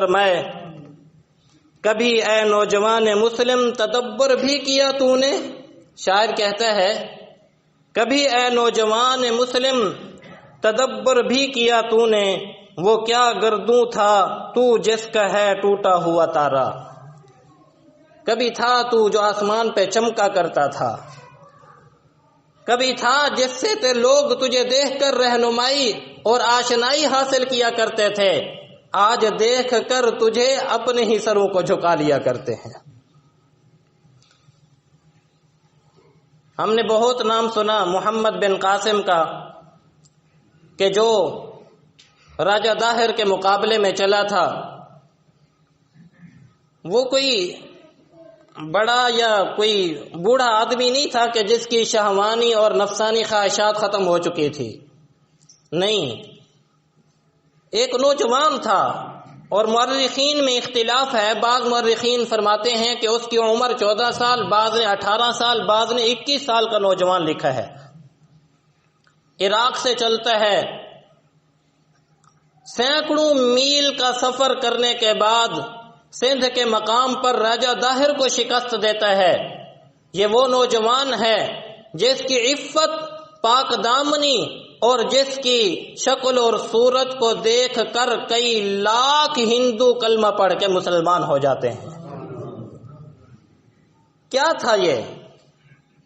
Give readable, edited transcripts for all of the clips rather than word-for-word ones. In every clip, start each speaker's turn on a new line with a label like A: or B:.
A: فرمائے کبھی اے نوجوان مسلم تدبر بھی کیا تو نے، شاعر کہتا ہے کبھی اے نوجوان مسلم تدبر بھی کیا تو نے، وہ کیا گردوں تھا تو جس کا ہے ٹوٹا ہوا تارا۔ کبھی تھا تو جو آسمان پہ چمکا کرتا تھا، کبھی تھا جس سے تے لوگ تجھے دیکھ کر رہنمائی اور آشنائی حاصل کیا کرتے تھے، آج دیکھ کر تجھے اپنے ہی سروں کو جھکا لیا کرتے ہیں۔ ہم نے بہت نام سنا محمد بن قاسم کا کہ جو راجہ داہر کے مقابلے میں چلا تھا، وہ کوئی بڑا یا کوئی بوڑھا آدمی نہیں تھا کہ جس کی شہوانی اور نفسانی خواہشات ختم ہو چکی تھی، نہیں، ایک نوجوان تھا۔ اور مورخین میں اختلاف ہے، بعض مورخین فرماتے ہیں کہ اس کی عمر 14 سال، بعض نے 18 سال، بعض نے 21 سال کا نوجوان لکھا ہے۔ عراق سے چلتا ہے، سینکڑوں میل کا سفر کرنے کے بعد سندھ کے مقام پر راجہ داہر کو شکست دیتا ہے۔ یہ وہ نوجوان ہے جس کی عفت، پاک دامنی اور جس کی شکل اور صورت کو دیکھ کر کئی لاکھ ہندو کلمہ پڑھ کے مسلمان ہو جاتے ہیں۔ کیا تھا یہ؟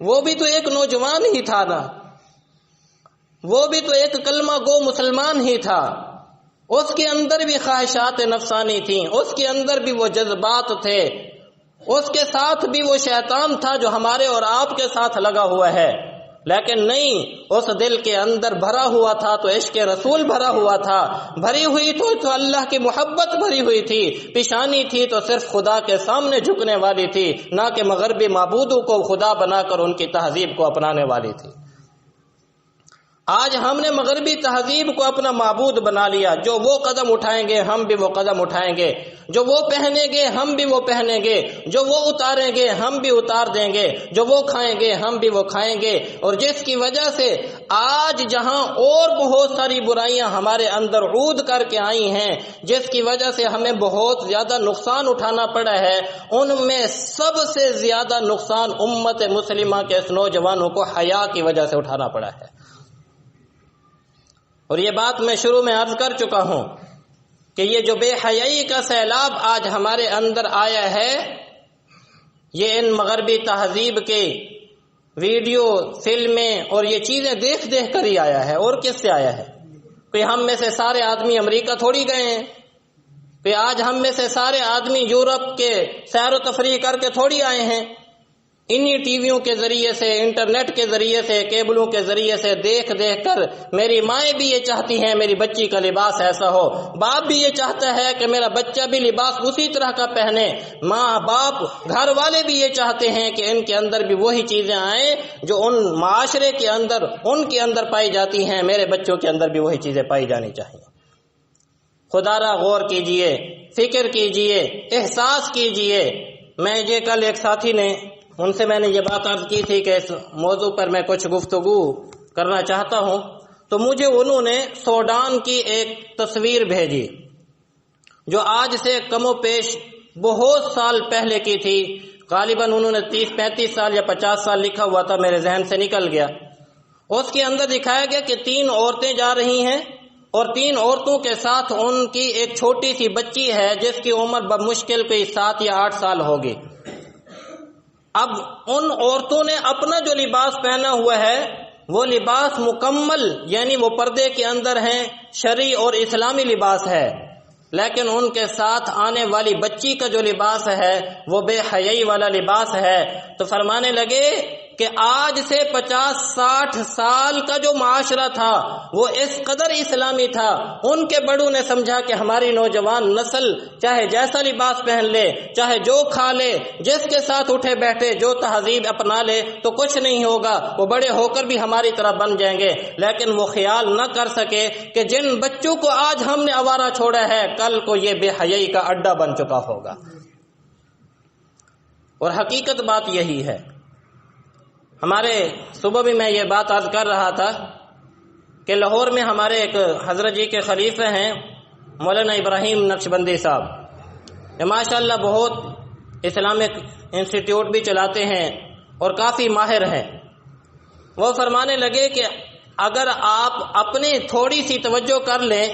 A: وہ بھی تو ایک نوجوان ہی تھا نا، وہ بھی تو ایک کلمہ گو مسلمان ہی تھا۔ اس کے اندر بھی خواہشات نفسانی تھیں، اس کے اندر بھی وہ جذبات تھے، اس کے ساتھ بھی وہ شیطان تھا جو ہمارے اور آپ کے ساتھ لگا ہوا ہے، لیکن نہیں، اس دل کے اندر بھرا ہوا تھا تو عشق رسول بھرا ہوا تھا، بھری ہوئی تو اللہ کی محبت بھری ہوئی تھی، پیشانی تھی تو صرف خدا کے سامنے جھکنے والی تھی، نہ کہ مغربی معبودوں کو خدا بنا کر ان کی تہذیب کو اپنانے والی تھی۔ آج ہم نے مغربی تہذیب کو اپنا معبود بنا لیا، جو وہ قدم اٹھائیں گے ہم بھی وہ قدم اٹھائیں گے، جو وہ پہنیں گے ہم بھی وہ پہنیں گے، جو وہ اتاریں گے ہم بھی اتار دیں گے، جو وہ کھائیں گے ہم بھی وہ کھائیں گے، اور جس کی وجہ سے آج جہاں اور بہت ساری برائیاں ہمارے اندر عود کر کے آئی ہیں، جس کی وجہ سے ہمیں بہت زیادہ نقصان اٹھانا پڑا ہے، ان میں سب سے زیادہ نقصان امت مسلمہ کے اس نوجوانوں کو حیا کی وجہ سے اٹھانا پڑا ہے۔ اور یہ بات میں شروع میں عرض کر چکا ہوں کہ یہ جو بے حیائی کا سیلاب آج ہمارے اندر آیا ہے، یہ ان مغربی تہذیب کے ویڈیو، فلمیں اور یہ چیزیں دیکھ دیکھ کر ہی آیا ہے۔ اور کس سے آیا ہے؟ کوئی ہم میں سے سارے آدمی امریکہ تھوڑی گئے ہیں، کوئی آج ہم میں سے سارے آدمی یورپ کے سیر و تفریح کر کے تھوڑی آئے ہیں۔ انہی ٹی ویوں کے ذریعے سے، انٹرنیٹ کے ذریعے سے، کیبلوں کے ذریعے سے دیکھ دیکھ کر میری مائیں بھی یہ چاہتی ہیں میری بچی کا لباس ایسا ہو، باپ بھی یہ چاہتا ہے کہ میرا بچہ بھی لباس اسی طرح کا پہنے، ماں باپ گھر والے بھی یہ چاہتے ہیں کہ ان کے اندر بھی وہی چیزیں آئیں جو ان معاشرے کے اندر ان کے اندر پائی جاتی ہیں، میرے بچوں کے اندر بھی وہی چیزیں پائی جانی چاہیے۔ خدا را غور کیجئے، فکر کیجئے، احساس کیجئے۔ میں یہ کل ایک ساتھی نے، ان سے میں نے یہ بات عرض کی تھی کہ اس موضوع پر میں کچھ گفتگو کرنا چاہتا ہوں، تو مجھے انہوں نے سوڈان کی ایک تصویر بھیجی جو آج سے کم و بیش بہت سال پہلے کی تھی، غالباً انہوں نے 30-35 سال یا 50 سال لکھا ہوا تھا، میرے ذہن سے نکل گیا۔ اس کے اندر دکھایا گیا کہ 3 عورتیں جا رہی ہیں اور 3 عورتوں کے ساتھ ان کی ایک چھوٹی سی بچی ہے جس کی عمر بمشکل کوئی 7 یا 8 سال ہوگی۔ اب ان عورتوں نے اپنا جو لباس پہنا ہوا ہے وہ لباس مکمل، یعنی وہ پردے کے اندر ہیں، شرعی اور اسلامی لباس ہے، لیکن ان کے ساتھ آنے والی بچی کا جو لباس ہے وہ بے حیائی والا لباس ہے۔ تو فرمانے لگے کہ آج سے 50-60 سال کا جو معاشرہ تھا وہ اس قدر اسلامی تھا، ان کے بڑوں نے سمجھا کہ ہماری نوجوان نسل چاہے جیسا لباس پہن لے، چاہے جو کھا لے، جس کے ساتھ اٹھے بیٹھے، جو تہذیب اپنا لے تو کچھ نہیں ہوگا، وہ بڑے ہو کر بھی ہماری طرح بن جائیں گے۔ لیکن وہ خیال نہ کر سکے کہ جن بچوں کو آج ہم نے آوارہ چھوڑا ہے کل کو یہ بے حیائی کا اڈا بن چکا ہوگا۔ اور حقیقت بات یہی ہے۔ ہمارے صبح بھی میں یہ بات عرض کر رہا تھا کہ لاہور میں ہمارے ایک حضرت جی کے خلیفہ ہیں مولانا ابراہیم نقشبندی صاحب، یہ ماشاءاللہ بہت اسلامک انسٹیٹیوٹ بھی چلاتے ہیں اور کافی ماہر ہیں. وہ فرمانے لگے کہ اگر آپ اپنی تھوڑی سی توجہ کر لیں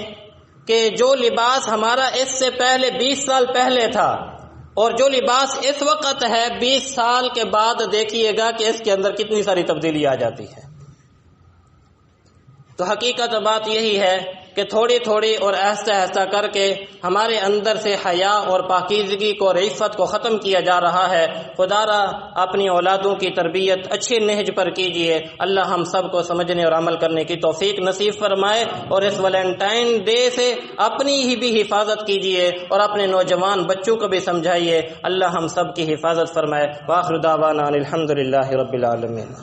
A: کہ جو لباس ہمارا اس سے پہلے 20 سال پہلے تھا اور جو لباس اس وقت ہے 20 سال کے بعد دیکھیے گا کہ اس کے اندر کتنی ساری تبدیلی آ جاتی ہے. تو حقیقت بات یہی ہے کہ تھوڑی تھوڑی اور آہستہ آہستہ کر کے ہمارے اندر سے حیا اور پاکیزگی کو اور عفت کو ختم کیا جا رہا ہے. خدا را اپنی اولادوں کی تربیت اچھے نہج پر کیجئے. اللہ ہم سب کو سمجھنے اور عمل کرنے کی توفیق نصیب فرمائے اور اس ویلنٹائن ڈے سے اپنی ہی بھی حفاظت کیجئے اور اپنے نوجوان بچوں کو بھی سمجھائیے. اللہ ہم سب کی حفاظت فرمائے. وآخر دعوانا الحمدللہ رب العالمین.